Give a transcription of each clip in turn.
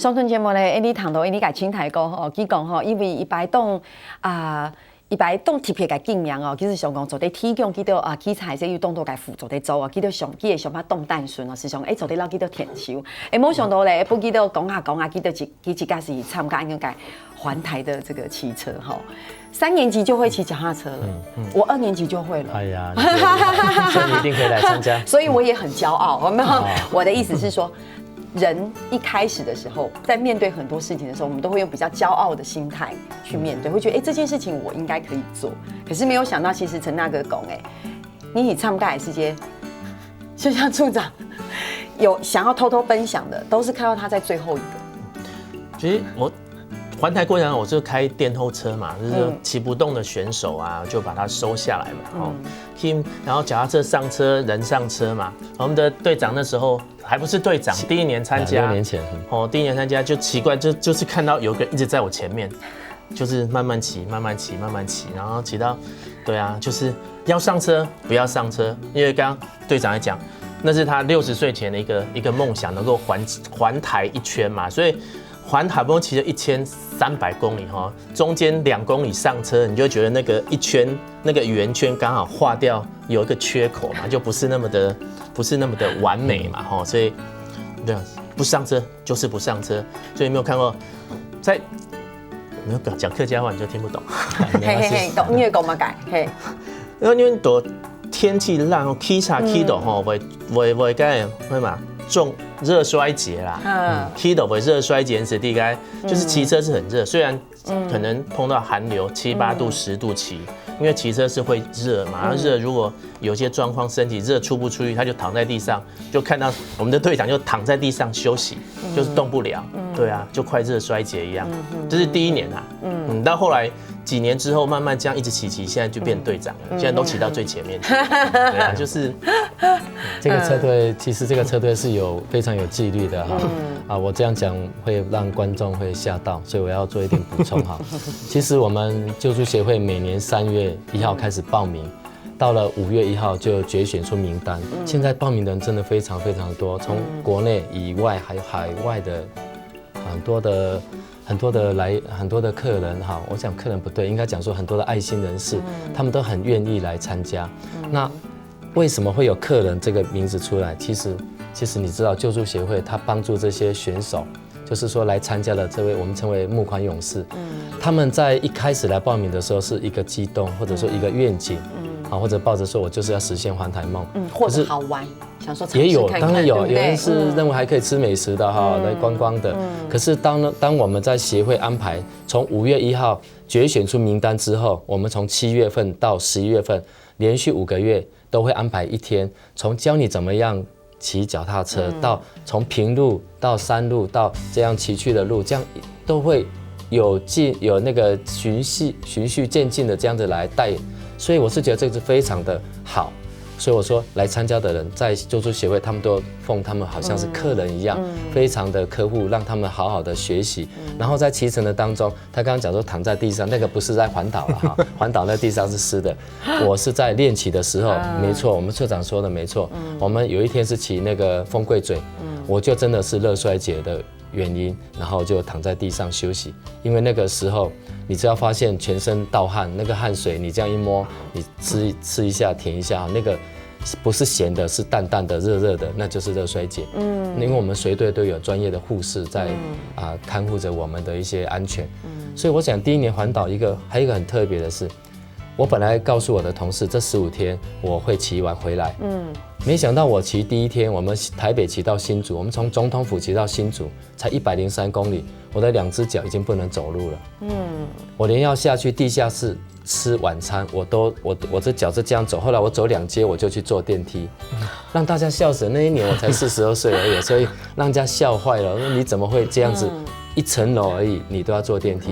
上春节目咧，你谈到你家青台讲吼，佢讲吼，因为一摆动一摆动特别嘅经验哦，其实想讲做啲体育，佢到器材这运动都该辅助啲做啊，佢到上佢想法动弹顺哦，是想做啲老佢到田球，冇想到咧，不佢到讲下，佢到一家是参加应该环台的这个骑车哈。3年级就会骑脚踏车了，我2年级就会了。哎呀，所以你一定可以来参加。所以我也很骄傲，有没有？我的意思是说。人一开始的时候，在面对很多事情的时候，我们都会用比较骄傲的心态去面对，会觉得这件事情我应该可以做。可是没有想到，其实陈大哥讲你以参加世界，就像处长有想要偷偷分享的，都是看到他在最后一个。其实我环台过程我就开电后车嘛，就是骑不动的选手啊，就把它收下来嘛。然后脚踏车上车，人上车嘛。我们的队长那时候还不是队长，第1年参加，6年前第1年参加就奇怪，就是看到有一个一直在我前面，就是慢慢骑，慢慢骑，慢慢骑，然后骑到，对啊，就是要上车不要上车，因为刚刚队长也讲，那是他60岁前的一个梦想，能够环台一圈嘛，所以。环海不容易骑了1300公里哈，中间2公里上车，你就觉得那个一圈那个圆圈刚好画掉有一个缺口嘛，就不是那么的完美嘛哈，所以对啊，不上车就是不上车，所以没有看过在没有讲客家话你就听不懂，嘿，懂你会讲嘛改嘿，因为多天气烂，起茶起到吼会该会嘛。重热衰竭啦，踢到会热衰竭是第一就是骑车是很热，虽然可能碰到寒流7、8度、10度骑，因为骑车是会热嘛，热如果有些状况身体热出不出去，他就躺在地上，就看到我们的队长就躺在地上休息，就是动不了，对啊，就快热衰竭一样，这是第1年啊，到后来几年之后慢慢这样一直骑，现在就变队长了，现在都骑到最前面去，对啊，就是这个车队，其实这个车队是非常有纪律的哈，我这样讲会让观众会吓到，所以我要做一点补充哈。其实我们救助协会每年3月1号开始报名，到了5月1号就决选出名单。现在报名的人真的非常非常多，从国内以外还有海外的很多的客人哈，我讲客人不对，应该讲说很多的爱心人士，他们都很愿意来参加。那为什么会有客人这个名字出来？其实你知道救助协会他帮助这些选手，就是说来参加的这位我们称为募款勇士，他们在一开始来报名的时候是一个激动，或者说一个愿景，或者抱着说我就是要实现环台梦，或者好玩，想说也有，当然有人是认为还可以吃美食的哈，来观光的。可是当我们在协会安排从5月1号决选出名单之后，我们从7月份到11月份连续5个月都会安排1天，从教你怎么样骑脚踏车，到从平路到山路到这样崎岖的路，这样都会有那个循序渐进的这样子来带，所以我是觉得这个是非常的好。所以我说来参加的人在救助协会，他们都奉他们好像是客人一样，非常的呵护，让他们好好的学习。然后在骑乘的当中，他刚刚讲说躺在地上，那个不是在环岛了哈，环岛那地上是湿的。我是在练骑的时候，没错，我们社长说的没错。我们有一天是骑那个丰贵嘴，我就真的是热衰竭的原因，然后就躺在地上休息，因为那个时候你只要发现全身盗汗，那个汗水你这样一摸，你吃一下舔一下，那个不是咸的，是淡淡的、热热的，那就是热衰竭。因为我们随队都有专业的护士在看护着我们的一些安全。所以我想第1年环岛还有一个很特别的是，我本来告诉我的同事这15天我会骑完回来，没想到我骑第1天，我们台北骑到新竹，我们从总统府骑到新竹才103公里，我的2只脚已经不能走路了。我连要下去地下室吃晚餐，我这脚是这样走，后来我走2阶我就去坐电梯，让大家笑死了。那1年我才42岁而已，所以让人家笑坏了。说你怎么会这样子？1层楼而已，你都要坐电梯。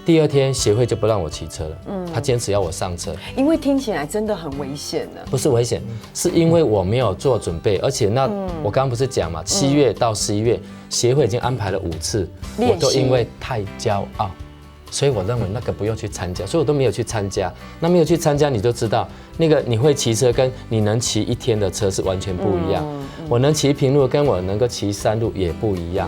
第2天协会就不让我骑车了，他坚持要我上车，因为听起来真的很危险的。不是危险，是因为我没有做准备，而且我刚刚不是讲嘛，7月到11月协会已经安排了5次，我都因为太骄傲，所以我认为那个不用去参加，所以我都没有去参加。那没有去参加，你就知道那个你会骑车跟你能骑1天的车是完全不一样。我能骑平路跟我能够骑山路也不一样。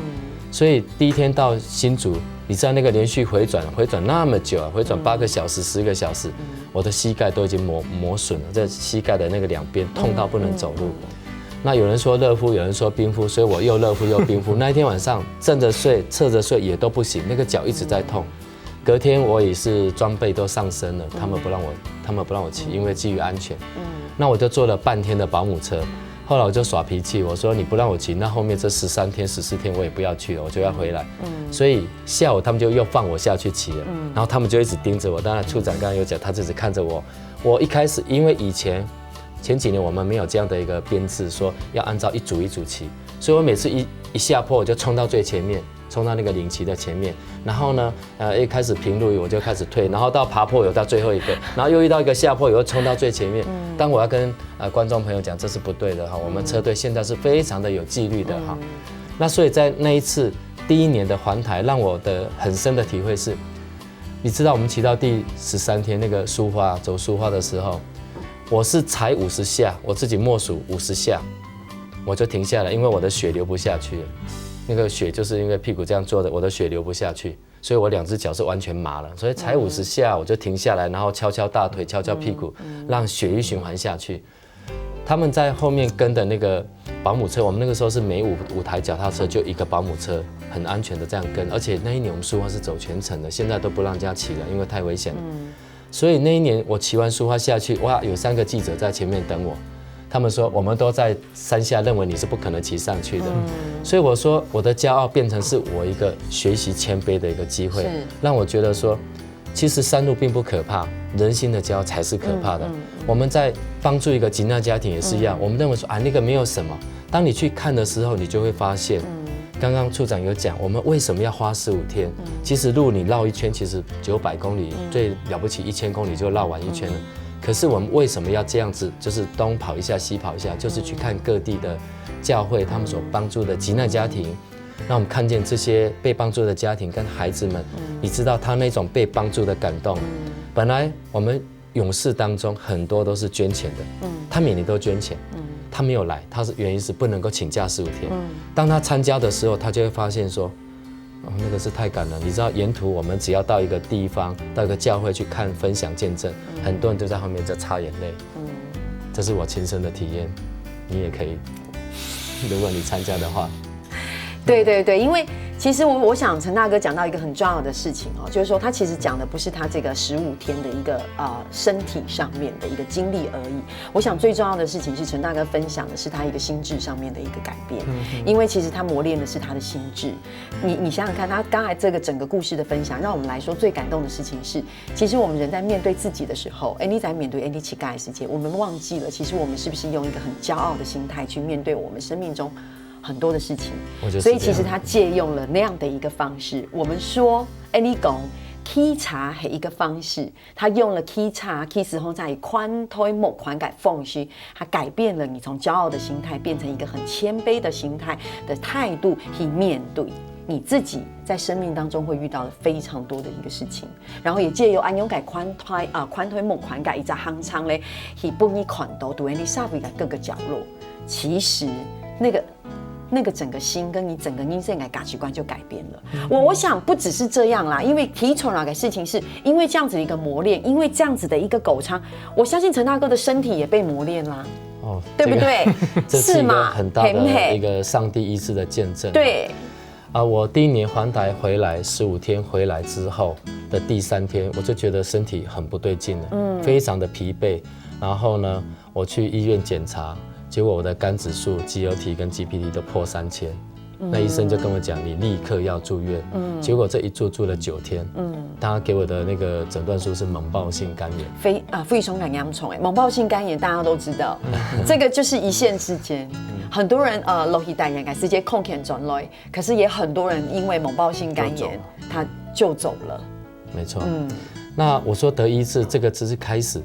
所以第一天到新竹，你知道那个连续回转那么久啊，回转8个小时、10个小时，我的膝盖都已经磨损了，这膝盖的那个两边痛到不能走路。那有人说热敷，有人说冰敷，所以我又热敷又冰敷。那一天晚上正着睡、侧着睡也都不行，那个脚一直在痛。隔天我也是装备都上身了，他们不让我骑，因为基于安全。那我就坐了半天的保姆车。后来我就耍脾气，我说你不让我骑，那后面这13天、14天我也不要去了，我就要回来。所以下午他们就又放我下去骑了，然后他们就一直盯着我。当然处长刚刚有讲，他一直看着我。我一开始因为前几年我们没有这样的一个编制，说要按照一组一组骑，所以我每次一下坡我就冲到最前面。冲到那个领旗的前面，然后呢，一开始平路我就开始退，然后到爬坡有到最后一个，然后又遇到一个下坡，又冲到最前面。但我要跟观众朋友讲，这是不对的哈，我们车队现在是非常的有纪律的哈。那所以在那一次第1年的环台，让我的很深的体会是，你知道我们骑到第13天那个走苏花的时候，我是踩50下，我自己默数50下，我就停下来，因为我的血流不下去了。那个血就是因为屁股这样坐的，我的血流不下去，所以我2只脚是完全麻了，所以踩50下我就停下来，然后敲敲大腿，敲敲屁股，让血液循环下去。他们在后面跟的那个保姆车，我们那个时候是每5台脚踏车就1个保姆车，很安全的这样跟，而且那一年我们苏花是走全程的，现在都不让人家骑了，因为太危险了。所以那一年我骑完苏花下去，哇，有3个记者在前面等我。他们说我们都在山下，认为你是不可能骑上去的，所以我说我的骄傲变成是我一个学习谦卑的一个机会，让我觉得说，其实山路并不可怕，人心的骄傲才是可怕的。我们在帮助一个急难家庭也是一样，我们认为说那个没有什么，当你去看的时候，你就会发现，刚刚处长有讲，我们为什么要花15天？其实路你绕一圈，其实900公里，最了不起1000公里就绕完一圈了。可是我们为什么要这样子？就是东跑一下，西跑一下，就是去看各地的教会，他们所帮助的急难家庭，让我们看见这些被帮助的家庭跟孩子们，你知道他那种被帮助的感动。本来我们勇士当中很多都是捐钱的，他每年都捐钱，他没有来，原因是不能够请假15天。当他参加的时候，他就会发现说，那个是太感人。你知道，沿途我们只要到一个地方，到一个教会去看分享见证，很多人就在后面在擦眼泪。这是我亲身的体验，你也可以，如果你参加的话。对对对，因为其实我想陈大哥讲到一个很重要的事情哦，就是说他其实讲的不是他这个15天的一个身体上面的一个经历而已。我想最重要的事情是陈大哥分享的是他一个心智上面的一个改变，因为其实他磨练的是他的心智。你想想看，他刚才这个整个故事的分享，让我们来说最感动的事情是，其实我们人在面对自己的时候，你在面对你乞丐的世界，我们忘记了，其实我们是不是用一个很骄傲的心态去面对我们生命中很多的事情，所以其实他借用了那样的一个方式。我们说，你讲沏茶是一个方式，他用了沏茶，沏时候在宽推莫宽改缝隙，他改变了你从骄傲的心态变成一个很谦卑的心态的态度去面对你自己在生命当中会遇到的非常多的一个事情，然后也借由安勇改宽推莫宽改一只行仓嘞，去帮你看到对你社会的各个角落，其实那个整个心跟你整个人生的价值观就改变了。我想不只是这样啦，因为提出来的事情是因为这样子的一个磨练，因为这样子的一个狗仓，我相信陈大哥的身体也被磨练啦。对不对？这是一个很大的一个上帝医治的见证。对。我第1年环台回来15天回来之后的第3天，我就觉得身体很不对劲了，非常的疲惫。然后呢，我去医院检查。结果我的肝指数、GLT 跟 GPT 都破3000，那医生就跟我讲，你立刻要住院。结果这一住了9天。他给我的那个诊断书是猛暴性肝炎，肺虫感严重猛暴性肝炎大家都知道，这个就是一线之间。很多人落去代言改直接控钳转来，可是也很多人因为猛暴性肝炎他就走了。没错。那我说得医治，这个只是开始。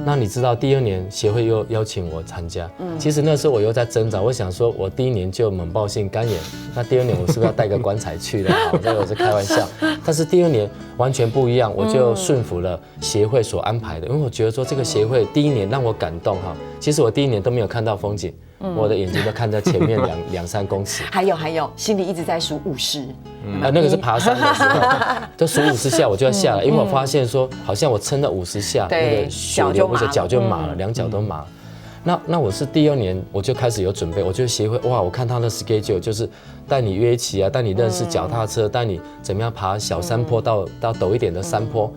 那你知道第2年协会又邀请我参加，其实那时候我又在挣扎，我想说我第1年就猛暴性肝炎，那第2年我是不是要带个棺材去了？这个我是开玩笑。但是第2年完全不一样，我就顺服了协会所安排的，因为我觉得说这个协会第1年让我感动哈。其实我第1年都没有看到风景，我的眼睛都看在前面两三公尺。还有，心里一直在数50。那个是爬山的时候，就数50下我就要下来，因为我发现说好像我撑了50下，那个血流不是脚就麻了，两脚都麻了。那我是第2年我就开始有准备，我就协会哇，我看他的 schedule 就是带你约骑啊，带你认识脚踏车，带你怎么样爬小山坡到陡一点的山坡，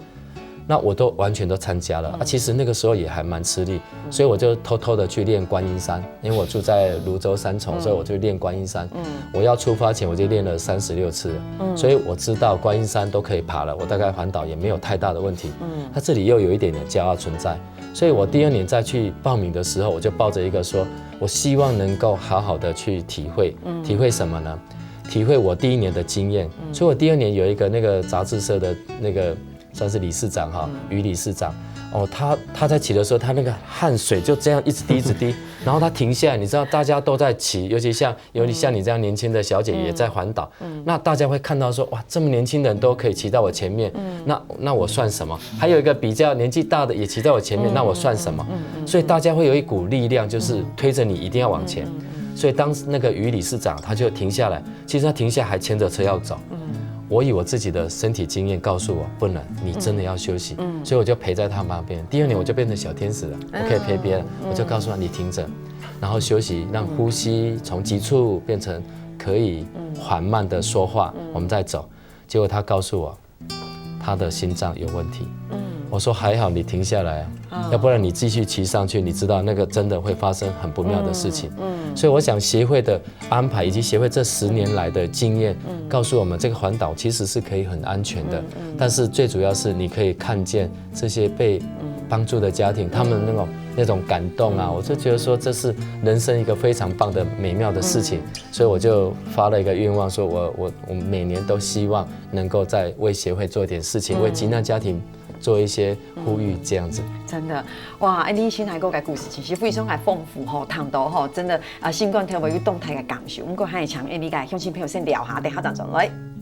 那我都完全都参加了啊。其实那个时候也还蛮吃力，所以我就偷偷的去练观音山，因为我住在泸州三重，所以我就练观音山。我要出发前我就练了36次了，所以我知道观音山都可以爬了，我大概环岛也没有太大的问题。那这里又有一点点骄傲存在。所以我第2年再去报名的时候，我就抱着一个说，我希望能够好好的去体会什么呢？体会我第1年的经验。所以我第2年有一个那个杂志社的那个算是理事长哈，于理事长。哦，他在骑的时候，他那个汗水就这样一直滴一直滴，然后他停下来，你知道大家都在骑，尤其像你这样年轻的小姐也在环岛，那大家会看到说哇，这么年轻的人都可以骑到我前面，那我算什么？还有一个比较年纪大的也骑在我前面，那我算什么？所以大家会有一股力量，就是推着你一定要往前。所以当那个于理事长他就停下来，其实他停下还牵着车要走。我以我自己的身体经验告诉我，不能，你真的要休息。所以我就陪在他旁边。第2年我就变成小天使了，我可以陪别人，我就告诉他你停着，然后休息，让呼吸从急促变成可以缓慢的说话，我们再走。结果他告诉我，他的心脏有问题。我说还好你停下来啊，要不然你继续骑上去，你知道那个真的会发生很不妙的事情。所以我想协会的安排以及协会这10年来的经验，告诉我们这个环岛其实是可以很安全的。但是最主要是你可以看见这些被帮助的家庭，他们那种感动啊，我就觉得说这是人生一个非常棒的美妙的事情。所以我就发了一个愿望，说我每年都希望能够再为协会做一点事情，为急难家庭做一些呼吁，这样子。真的哇！你新台国嘅故事其实非常嘅丰富吼，谈到吼真的新冠特别有动态嘅感受。不过还强，你嘅乡亲朋友先聊下，等下再转来。